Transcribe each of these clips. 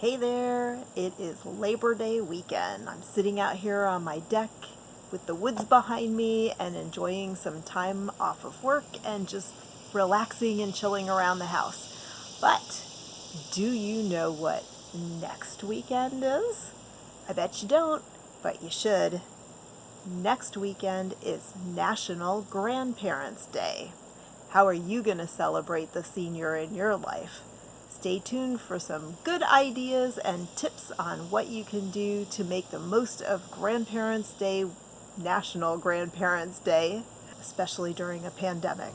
Hey there, it is Labor Day weekend. I'm sitting out here on my deck with the woods behind me and enjoying some time off of work and just relaxing and chilling around the house. But do you know what next weekend is? I bet you don't, but you should. Next weekend is National Grandparents Day. How are you going to celebrate the senior in your life? Stay tuned for some good ideas and tips on what you can do to make the most of Grandparents' Day, National Grandparents' Day, especially during a pandemic.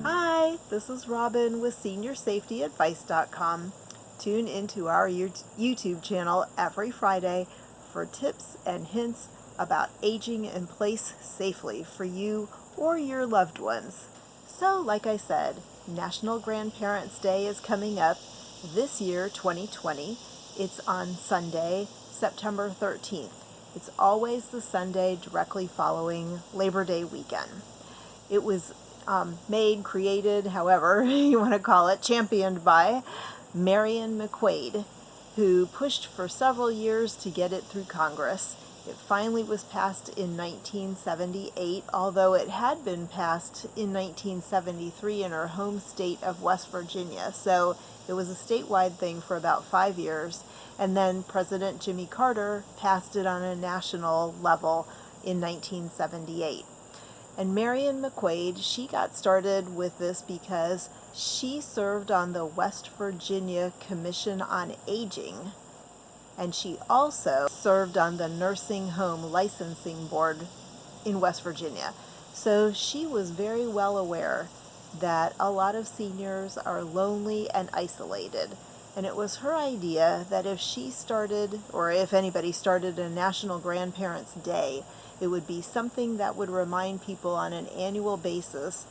Hi, this is Robin with SeniorSafetyAdvice.com. Tune into our YouTube channel every Friday for tips and hints about aging in place safely for you or your loved ones. So, like I said, National Grandparents' Day is coming up this year, 2020. It's on Sunday, September 13th. It's always the Sunday directly following Labor Day weekend. It was created, however you want to call it, championed by Marion McQuaid, who pushed for several years to get it through Congress. It finally was passed in 1978, although it had been passed in 1973 in her home state of West Virginia. So it was a statewide thing for about 5 years. And then President Jimmy Carter passed it on a national level in 1978. And Marion McQuaid, she got started with this because she served on the West Virginia Commission on Aging. And she also served on the Nursing Home Licensing Board in West Virginia. So she was very well aware that a lot of seniors are lonely and isolated. And it was her idea that if she started, or if anybody started a National Grandparents' Day, it would be something that would remind people on an annual basis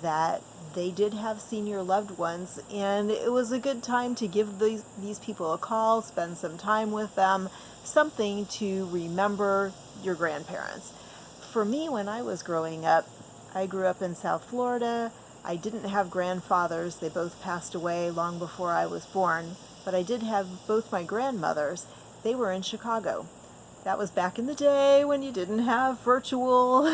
that they did have senior loved ones, and it was a good time to give these people a call, spend some time with them, something to remember your grandparents. For me, when I was growing up, I grew up in South Florida. I didn't have grandfathers. They both passed away long before I was born, but I did have both my grandmothers. They were in Chicago. That was back in the day when you didn't have virtual,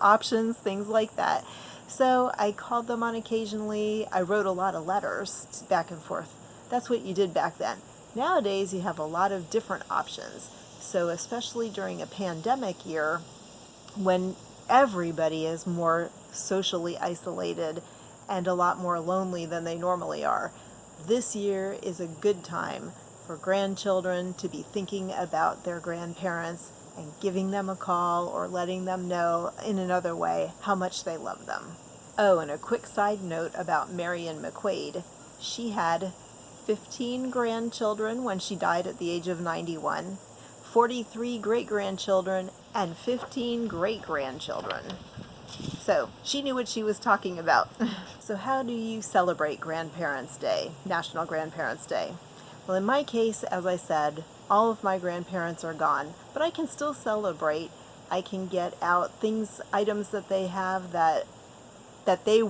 options, things like that. So I called them on occasionally. I wrote a lot of letters back and forth. That's what you did back then. Nowadays, you have a lot of different options. So especially during a pandemic year, when everybody is more socially isolated and a lot more lonely than they normally are, this year is a good time for grandchildren to be thinking about their grandparents and giving them a call or letting them know in another way how much they love them. Oh, and a quick side note about Marion McQuaid. She had 15 grandchildren when she died at the age of 91, 43 great-grandchildren, and 15 great-grandchildren. So she knew what she was talking about. So how do you celebrate Grandparents' Day, National Grandparents' Day? Well, in my case, as I said, all of my grandparents are gone, but I can still celebrate. I can get out items that they have that they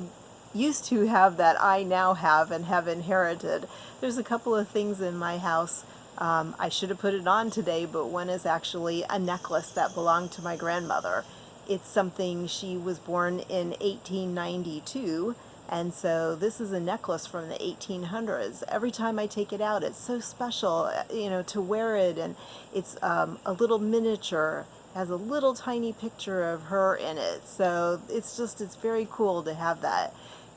used to have that I now have and have inherited. There's a couple of things in my house. I should have put it on today, but one is actually a necklace that belonged to my grandmother. It's something, she was born in 1892. And so this is a necklace from the 1800s. Every time I take it out, it's so special, to wear it. And it's a little miniature, has a little tiny picture of her in it. So it's very cool to have that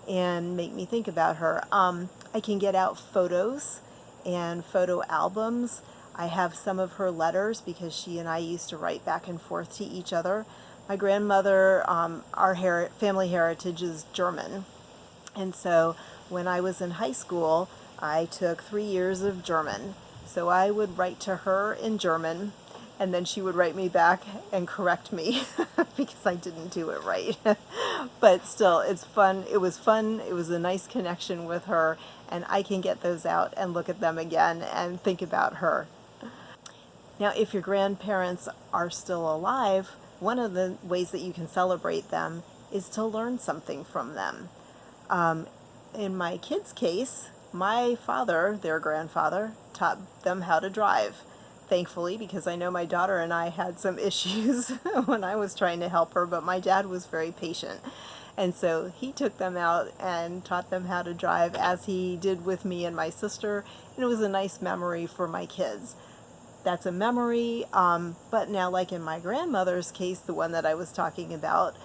and make me think about her. I can get out photos and photo albums. I have some of her letters because she and I used to write back and forth to each other. My grandmother, our family heritage is German. And so when I was in high school, I took 3 years of German. So I would write to her in German, and then she would write me back and correct me because I didn't do it right. But still, it's fun. It was fun. It was a nice connection with her, and I can get those out and look at them again and think about her. Now, if your grandparents are still alive, one of the ways that you can celebrate them is to learn something from them. in my kids' case, my father, their grandfather, taught them how to drive. Thankfully, because I know my daughter and I had some issues when I was trying to help her, but my dad was very patient. And so he took them out and taught them how to drive, as he did with me and my sister. And it was a nice memory for my kids. That's a memory. But now, like in my grandmother's case, the one that I was talking about,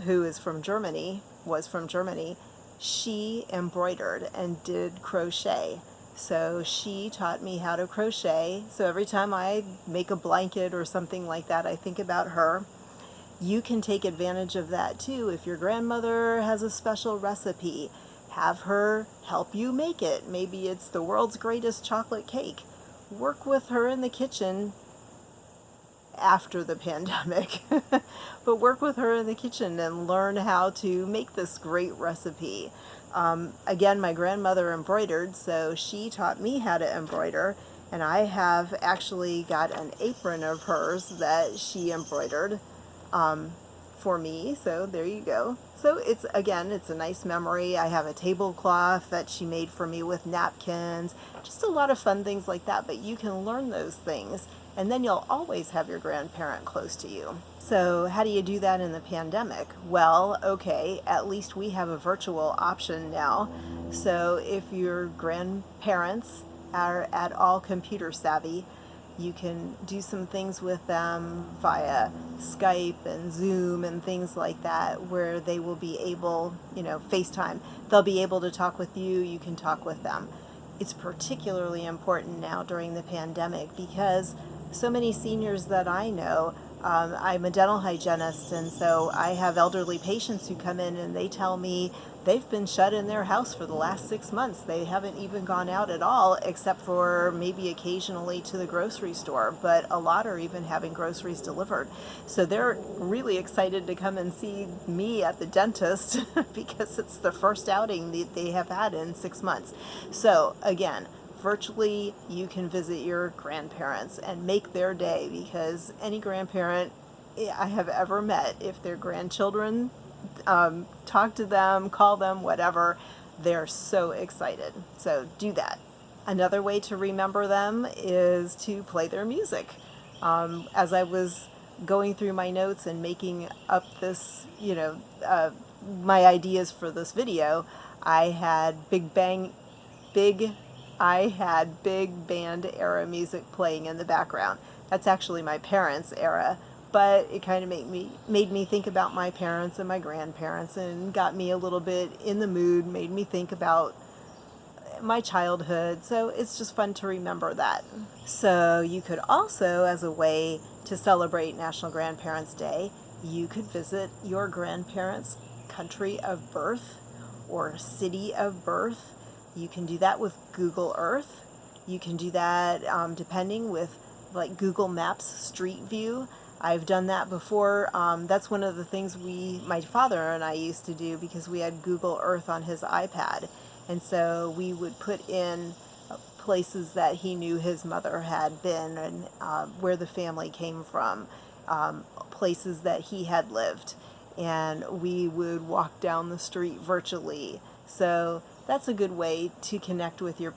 who is from Germany, was from Germany, she embroidered and did crochet. So she taught me how to crochet. So every time I make a blanket or something like that, I think about her. You can take advantage of that too. If your grandmother has a special recipe, have her help you make it. Maybe it's the world's greatest chocolate cake. Work with her in the kitchen after the pandemic, but work with her in the kitchen and learn how to make this great recipe. Again, my grandmother embroidered, so she taught me how to embroider, and I have actually got an apron of hers that she embroidered for me, so there you go. So it's a nice memory. I have a tablecloth that she made for me with napkins, just a lot of fun things like that, but you can learn those things, and then you'll always have your grandparent close to you. So how do you do that in the pandemic? Well, okay, at least we have a virtual option now. So if your grandparents are at all computer savvy, you can do some things with them via Skype and Zoom and things like that, where they will be able, FaceTime, they'll be able to talk with you, you can talk with them. It's particularly important now during the pandemic because so many seniors that I know, I'm a dental hygienist, and so I have elderly patients who come in and they tell me they've been shut in their house for the last 6 months. They haven't even gone out at all, except for maybe occasionally to the grocery store, but a lot are even having groceries delivered. So they're really excited to come and see me at the dentist because it's the first outing that they have had in 6 months. So again, virtually you can visit your grandparents and make their day, because any grandparent I have ever met, if their grandchildren talk to them, call them, whatever, they're so excited. So do that. Another way to remember them is to play their music. As I was going through my notes and making up this, my ideas for this video, I had big band era music playing in the background. That's actually my parents' era, but it kind of made me think about my parents and my grandparents, and got me a little bit in the mood, made me think about my childhood. So it's just fun to remember that. So you could also, as a way to celebrate National Grandparents Day, you could visit your grandparents' country of birth or city of birth. You can do that with Google Earth. You can do that depending with like Google Maps Street View. I've done that before. That's one of the things my father and I used to do, because we had Google Earth on his iPad. And so we would put in places that he knew his mother had been, and where the family came from, places that he had lived. And we would walk down the street virtually. So that's a good way to connect with your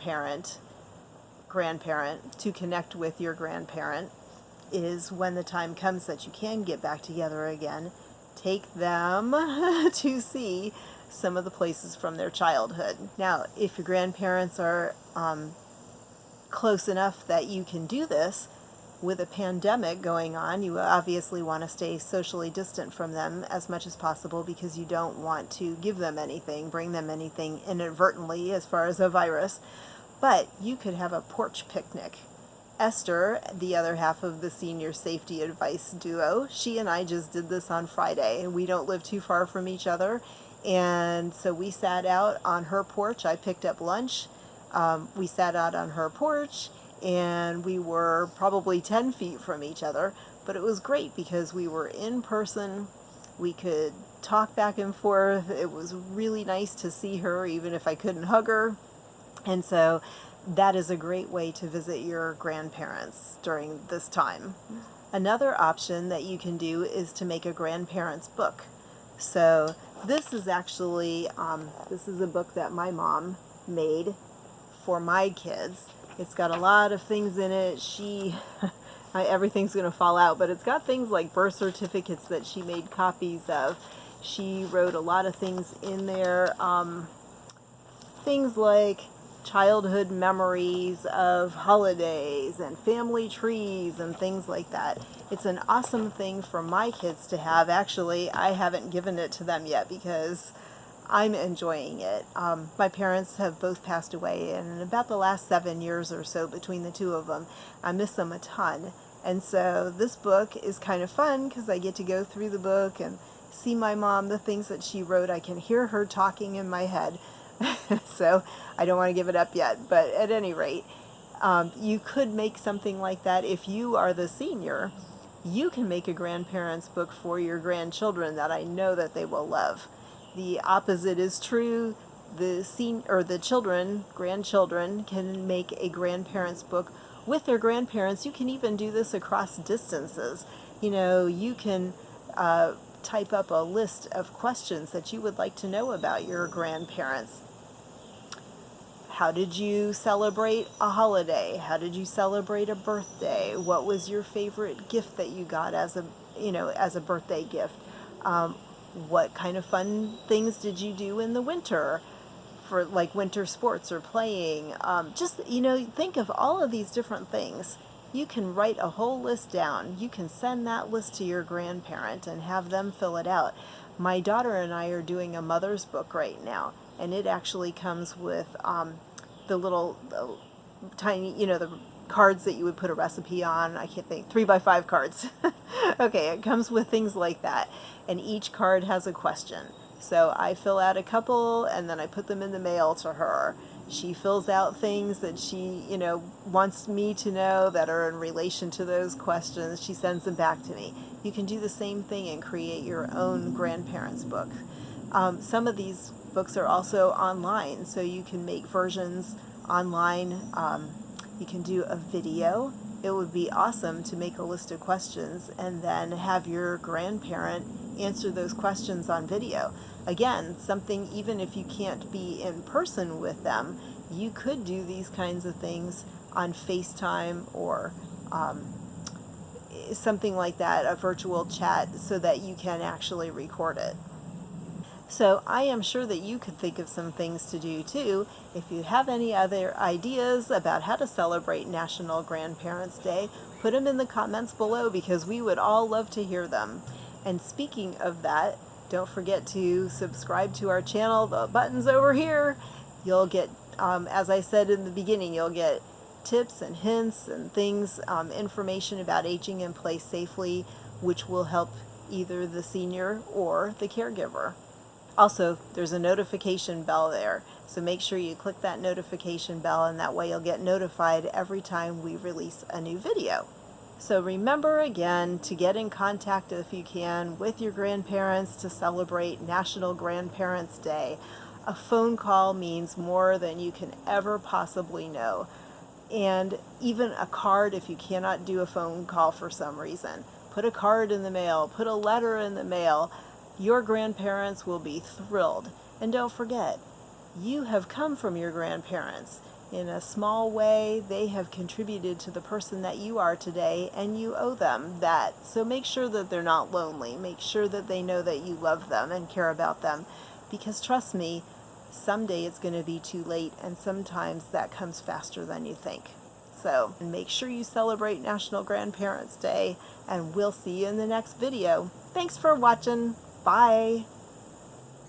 grandparent, to connect with your grandparent, is when the time comes that you can get back together again, take them to see some of the places from their childhood. Now, if your grandparents are close enough that you can do this, with a pandemic going on, you obviously want to stay socially distant from them as much as possible, because you don't want to give them anything, bring them anything inadvertently as far as a virus. But you could have a porch picnic. Esther, the other half of the senior safety advice duo, she and I just did this on Friday. We don't live too far from each other, and so we sat out on her porch. I picked up lunch. We sat out on her porch, and we were probably 10 feet from each other, but it was great because we were in person. We could talk back and forth. It was really nice to see her, even if I couldn't hug her. And so that is a great way to visit your grandparents during this time. Another option that you can do is to make a grandparents book. So this is actually, this is a book that my mom made for my kids. It's got a lot of things in it. Everything's going to fall out, but it's got things like birth certificates that she made copies of. She wrote a lot of things in there, things like childhood memories of holidays and family trees and things like that. It's an awesome thing for my kids to have. Actually, I haven't given it to them yet because I'm enjoying it. My parents have both passed away, and in about the last 7 years or so between the two of them, I miss them a ton. And so this book is kind of fun because I get to go through the book and see my mom, the things that she wrote. I can hear her talking in my head. So I don't want to give it up yet, but at any rate, you could make something like that. If you are the senior, you can make a grandparent's book for your grandchildren that I know that they will love. The opposite is true. The children, grandchildren, can make a grandparent's book with their grandparents. You can even do this across distances. You know, you can type up a list of questions that you would like to know about your grandparents. How did you celebrate a holiday? How did you celebrate a birthday? What was your favorite gift that you got as a birthday gift? What kind of fun things did you do in the winter for like winter sports or playing? Think of all of these different things. You can write a whole list down. You can send that list to your grandparent and have them fill it out. My daughter and I are doing a mother's book right now, and it actually comes with the tiny, the cards that you would put a recipe on. I can't think, 3x5 cards. Okay, it comes with things like that, and each card has a question. So I fill out a couple, and then I put them in the mail to her. She fills out things that she, wants me to know that are in relation to those questions. She sends them back to me. You can do the same thing and create your own grandparents' book. Some of these books are also online, so you can make versions online. You can do a video. It would be awesome to make a list of questions and then have your grandparent answer those questions on video. Again, something, even if you can't be in person with them, you could do these kinds of things on FaceTime or something like that, a virtual chat, so that you can actually record it. So I am sure that you could think of some things to do too. If you have any other ideas about how to celebrate National Grandparents Day, put them in the comments below because we would all love to hear them. And speaking of that, don't forget to subscribe to our channel. The button's over here. You'll get, as I said in the beginning, you'll get tips and hints and things, information about aging in place safely, which will help either the senior or the caregiver. Also, there's a notification bell there, so make sure you click that notification bell, and that way you'll get notified every time we release a new video. So remember again to get in contact if you can with your grandparents to celebrate National Grandparents Day. A phone call means more than you can ever possibly know. And even a card if you cannot do a phone call for some reason. Put a card in the mail, put a letter in the mail. Your grandparents will be thrilled. And don't forget, you have come from your grandparents. In a small way, they have contributed to the person that you are today, and you owe them that. So make sure that they're not lonely. Make sure that they know that you love them and care about them. Because trust me, someday it's going to be too late, and sometimes that comes faster than you think. So make sure you celebrate National Grandparents Day, and we'll see you in the next video. Thanks for watching. Bye.